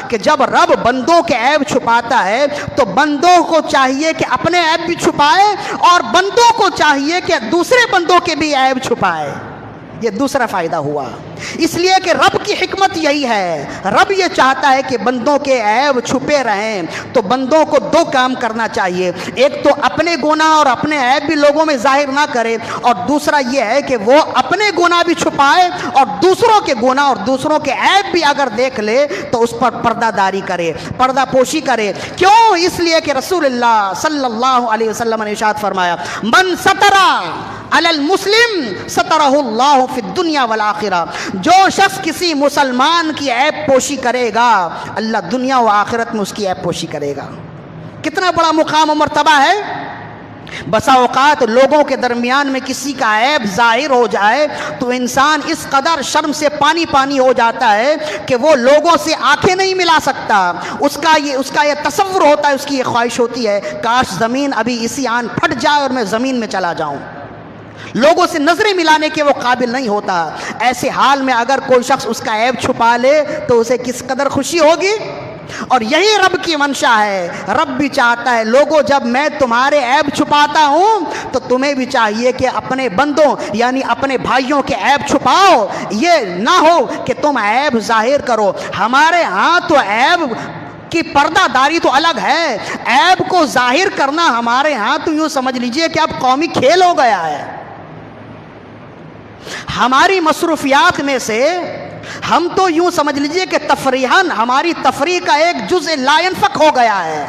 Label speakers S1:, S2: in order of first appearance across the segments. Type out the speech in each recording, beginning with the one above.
S1: کہ جب رب بندوں کے عیب چھپاتا ہے تو بندوں کو چاہیے کہ اپنے عیب بھی چھپائے اور بندوں کو چاہیے کہ دوسرے بندوں کے بھی عیب چھپائے. یہ دوسرا فائدہ ہوا. اس لیے کہ رب کی حکمت یہی ہے. رب یہ چاہتا ہے کہ بندوں کے عیب چھپے رہیں. تو بندوں کو دو کام کرنا چاہیے. ایک تو اپنے گناہ اور اپنے عیب بھی لوگوں میں ظاہر نہ کرے, اور دوسرا یہ ہے کہ وہ اپنے گناہ بھی چھپائے اور دوسروں کے گناہ اور دوسروں کے عیب بھی اگر دیکھ لے تو اس پر پردہ داری کرے, پردہ پوشی کرے. کیوں؟ اس لیے کہ رسول اللہ صلی اللہ علیہ وسلم نے ارشاد فرمایا, من سترا علی المسلم سترہ اللہ فی الدنیا والآخرہ. جو شخص کسی مسلمان کی عیب پوشی کرے گا اللہ دنیا و آخرت میں اس کی عیب پوشی کرے گا. کتنا بڑا مقام و مرتبہ ہے. بسا اوقات لوگوں کے درمیان میں کسی کا عیب ظاہر ہو جائے تو انسان اس قدر شرم سے پانی پانی ہو جاتا ہے کہ وہ لوگوں سے آنکھیں نہیں ملا سکتا. اس کا یہ تصور ہوتا ہے, اس کی یہ خواہش ہوتی ہے کاش زمین ابھی اسی آن پھٹ جائے اور میں زمین میں چلا جاؤں. لوگوں سے نظریں ملانے کے وہ قابل نہیں ہوتا. ایسے حال میں اگر کوئی شخص اس کا عیب چھپا لے تو اسے کس قدر خوشی ہوگی. اور یہی رب کی منشا ہے. رب بھی چاہتا ہے لوگوں جب میں تمہارے عیب چھپاتا ہوں تو تمہیں بھی چاہیے کہ اپنے بندوں یعنی اپنے بھائیوں کے عیب چھپاؤ. یہ نہ ہو کہ تم عیب ظاہر کرو. ہمارے ہاں تو عیب کی پردہ داری تو الگ ہے, عیب کو ظاہر کرنا ہمارے ہاں تو یوں سمجھ لیجئے کہ اب قومی کھیل ہو گیا ہے. ہماری مصروفیات میں سے ہم تو یوں سمجھ لیجئے کہ تفریحاً ہماری تفریح کا ایک جزء لا ينفک ہو گیا ہے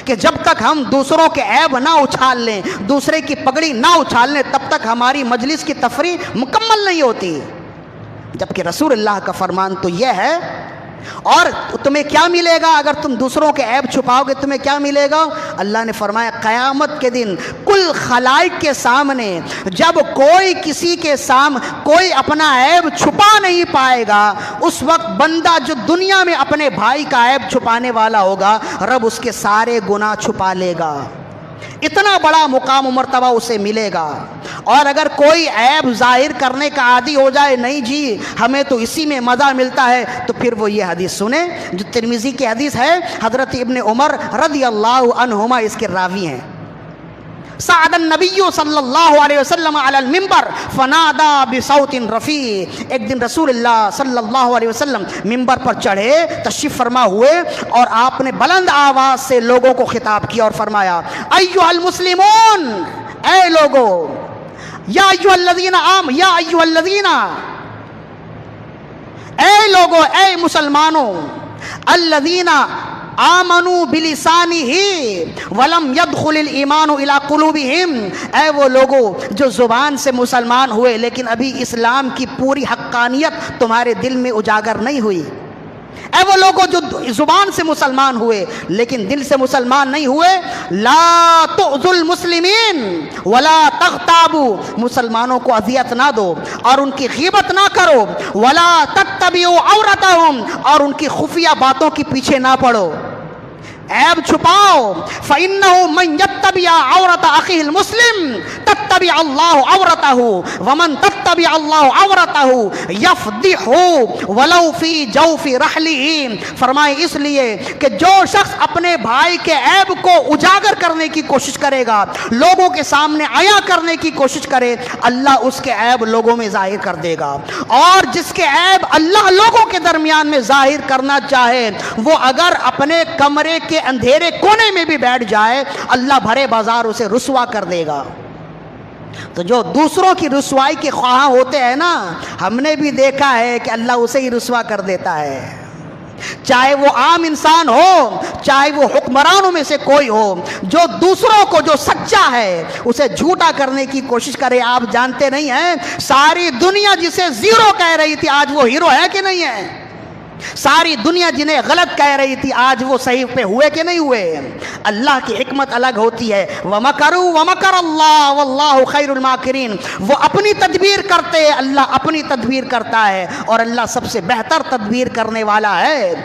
S1: کہ جب تک ہم دوسروں کے عیب نہ اچھال لیں, دوسرے کی پگڑی نہ اچھال لیں, تب تک ہماری مجلس کی تفریح مکمل نہیں ہوتی. جبکہ رسول اللہ کا فرمان تو یہ ہے. اور تمہیں کیا ملے گا اگر تم دوسروں کے عیب چھپاؤ گے؟ تمہیں کیا ملے گا؟ اللہ نے فرمایا قیامت کے دن کل خلائق کے سامنے جب کوئی کسی کے سامنے کوئی اپنا عیب چھپا نہیں پائے گا, اس وقت بندہ جو دنیا میں اپنے بھائی کا عیب چھپانے والا ہوگا رب اس کے سارے گناہ چھپا لے گا. اتنا بڑا مقام و مرتبہ اسے ملے گا. اور اگر کوئی عیب ظاہر کرنے کا عادی ہو جائے, نہیں جی ہمیں تو اسی میں مزہ ملتا ہے, تو پھر وہ یہ حدیث سنیں جو ترمذی کی حدیث ہے. حضرت ابن عمر رضی اللہ عنہما اس کے راوی ہیں. صعد النبی صلی اللہ علیہ وسلم علی المنبر فنادا بصوت رفیع. ایک دن رسول اللہ صلی اللہ علیہ وسلم منبر پر چڑھے, تشریف فرما ہوئے, اور آپ نے بلند آواز سے لوگوں کو خطاب کیا اور فرمایا, ایھا المسلمون, اے لوگو, یا ایھا الذین یا ایھا الذین, اے لوگو, اے مسلمانوں, الذین آمنوا بلسانہ ولم يدخل الایمان الی قلوبہم, اے وہ لوگوں جو زبان سے مسلمان ہوئے لیکن ابھی اسلام کی پوری حقانیت تمہارے دل میں اجاگر نہیں ہوئی. اے وہ لوگوں جو زبان سے مسلمان ہوئے لیکن دل سے مسلمان نہیں ہوئے, لا تؤذوا المسلمین ولا تغتابوا, مسلمانوں کو اذیت نہ دو اور ان کی غیبت نہ کرو, ولا تتبعوا عورتهم, اور ان کی خفیہ باتوں کے پیچھے نہ پڑو. عیب چھپاؤ. فإنه من يتبع عورت أخيه المسلم تتبع الله عورته ومن تتبع الله عورته يفضحه ولو في جوف رحله. فرمائے اس لیے کہ جو شخص اپنے بھائی کے عیب کو اجاگر کرنے کی کوشش کرے گا, لوگوں کے سامنے عیاں کرنے کی کوشش کرے, اللہ اس کے عیب لوگوں میں ظاہر کر دے گا. اور جس کے عیب اللہ لوگوں کے درمیان میں ظاہر کرنا چاہے, وہ اگر اپنے کمرے کے اندھیرے کونے میں بھی بیٹھ جائے اللہ بھرے بازار اسے رسوا کر دے گا. تو جو دوسروں کی رسوائی کے خواہاں ہوتے ہیں نا, ہم نے بھی دیکھا ہے کہ اللہ اسے ہی رسوا کر دیتا ہے. چاہے وہ عام انسان ہو, چاہے وہ حکمرانوں میں سے کوئی ہو, جو دوسروں کو جو سچا ہے اسے جھوٹا کرنے کی کوشش کرے. آپ جانتے نہیں ہیں ساری دنیا جسے زیرو کہہ رہی تھی آج وہ ہیرو ہے کہ نہیں ہے؟ ساری دنیا جنہیں غلط کہہ رہی تھی آج وہ صحیح پہ ہوئے کہ نہیں ہوئے؟ اللہ کی حکمت الگ ہوتی ہے. وَمَكَرُوا وَمَكَرَ اللَّهُ وَاللَّهُ خَيْرُ الْمَاكِرِينَ. وہ اپنی تدبیر کرتے, اللہ اپنی تدبیر کرتا ہے, اور اللہ سب سے بہتر تدبیر کرنے والا ہے.